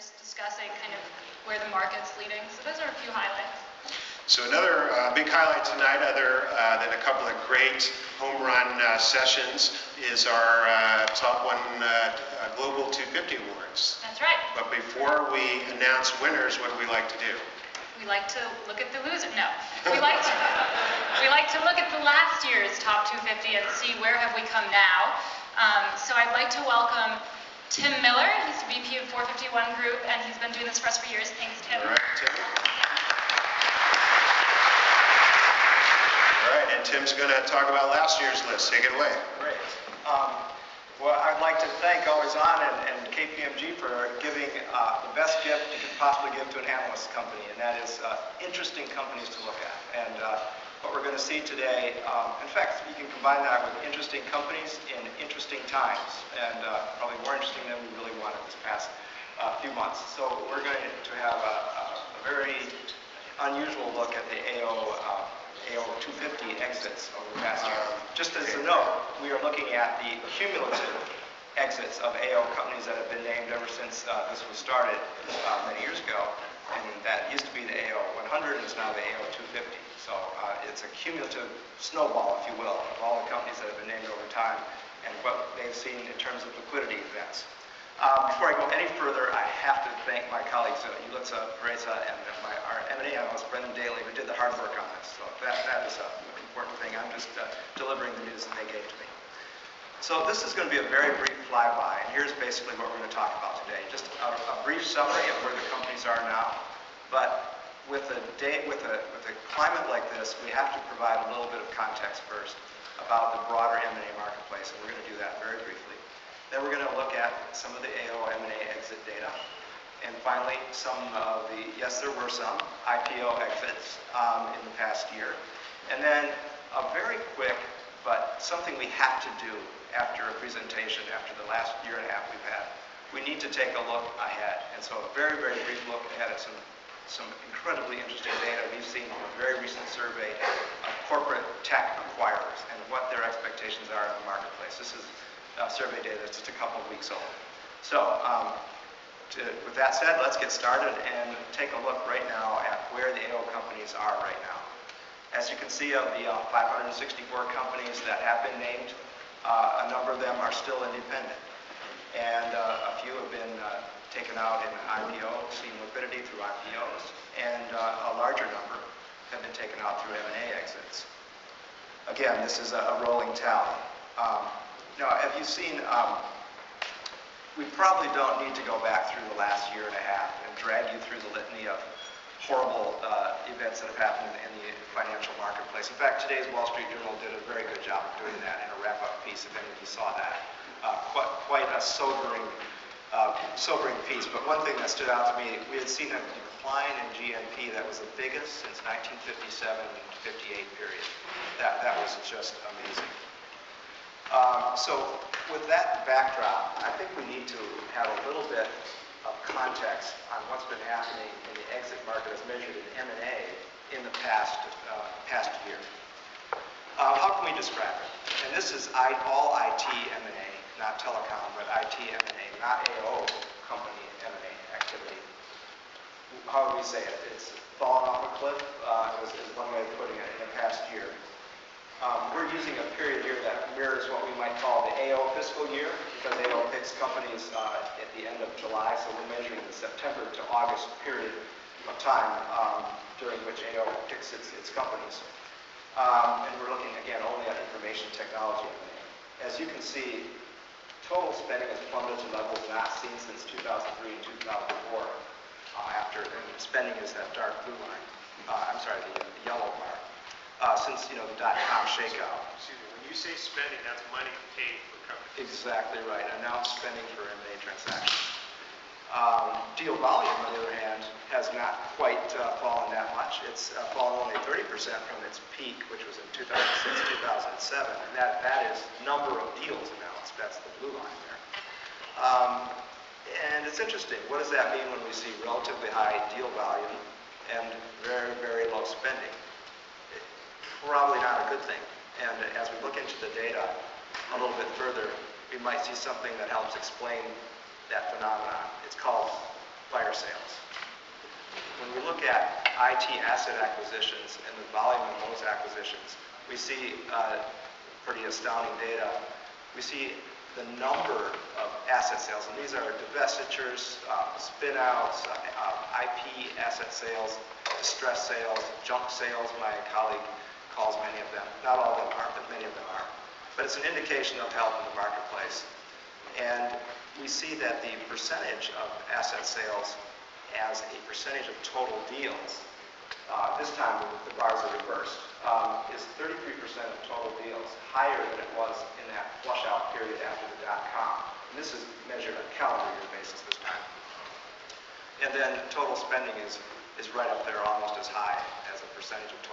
just discussing kind of where the market's leading. So those are a few highlights. So another big highlight tonight, other than a couple of great home run sessions, is our Top 1 Global 250 Awards. That's right. But before we announce winners, what do we like to do? We like to look at the loser. No, we like to look at the last year's Top 250 and see where have we come now. So I'd like to welcome Tim Miller. He's VP of 451 Group, and he's been doing this for us for years. Thanks, Tim. All right, Tim. All right, and Tim's going to talk about last year's list. Take it away. Great. Well, I'd like to thank Always On and KPMG for giving the best gift you could possibly give to an analyst company, and that is interesting companies to look at. And what we're going to see today, in fact, you can combine that with interesting companies in interesting times, and probably more interesting than we really wanted this past few months. So we're going to have a very unusual look at the AO 250 exits over the past year. Just as a note, we are looking at the cumulative exits of AO companies that have been named ever since this was started many years ago. And that used to be the AO 100 and it's now the AO 250. So it's a cumulative snowball, if you will, of all the companies that have been named over time and what they've seen in terms of liquidity events. Before I go any further, I have to thank my colleagues, Yulitza Pereza and our M&A analyst, Brendan Daly, who did the hard work on this. So that is an important thing. I'm just delivering the news that they gave to me. So this is going to be a very brief flyby, and here's basically what we're going to talk about today. Just a brief summary of where the companies are now. But with a climate like this, we have to provide a little bit of context first about the broader M&A marketplace, and we're going to do that very briefly. Then we're going to look at some of the AO M&A exit data. And finally, some of the, yes, there were some IPO exits in the past year. And then a very quick, but something we have to do after a presentation, after the last year and a half we've had, we need to take a look ahead. And so a very, very brief look ahead at some incredibly interesting data we've seen from a very recent survey of corporate tech acquirers and what their expectations are in the marketplace. This is survey data that's just a couple of weeks old. So with that said, let's get started and take a look right now at where the AO companies are right now. As you can see, of the 564 companies that have been named, a number of them are still independent. And a few have been taken out in IPO, seen liquidity through IPOs, and a larger number have been taken out through M&A exits. Again, this is a rolling tally. Now, have you seen, we probably don't need to go back through the last year and a half and drag you through the litany of horrible events that have happened in the financial marketplace. In fact, today's Wall Street Journal did a very good job of doing that in a wrap-up piece, if any of you saw that. Quite a sobering piece, but one thing that stood out to me, we had seen a decline in GNP that was the biggest since 1957 to 58 period. That was just amazing. So with that backdrop, I think we need to have a little bit of context on what's been happening in the exit market as measured in M&A in the past year. How can we describe it? And this is all IT M&A, not telecom, but IT M&A, not AO company M&A activity. How do we say it? It's fallen off a cliff, is one way of putting it, in the past year. We're using a period here that mirrors what we might call the AO fiscal year, because AO picks companies at the end of July, so we're measuring the September to August period of time during which AO picks its companies. And we're looking, again, only at information technology. As you can see, total spending has plummeted to levels not seen since 2003 and 2004. And spending is that dark blue line. The yellow bar. Since the dot-com shakeout. Excuse me, when you say spending, that's money paid for companies. Exactly right. Announced spending for M&A transactions. Deal volume, on the other hand, has not quite fallen that much. It's fallen only 30% from its peak, which was in 2006, 2007. And that is number of deals announced. That's the blue line there. And it's interesting. What does that mean when we see relatively high deal volume and very, very low spending? Probably not a good thing. And as we look into the data a little bit further, we might see something that helps explain that phenomenon. It's called fire sales. When we look at IT asset acquisitions and the volume of those acquisitions, we see pretty astounding data. We see the number of asset sales, and these are divestitures, spin-outs, IP asset sales, distress sales, junk sales, my colleague calls many of them. Not all of them are, but many of them are. But it's an indication of health in the marketplace. And we see that the percentage of asset sales as a percentage of total deals, this time the bars are reversed, is 33% of total deals, higher than it was in that flush-out period after the dot-com. And this is measured on a calendar year basis this time. And then total spending is right up there, almost as high as a percentage of total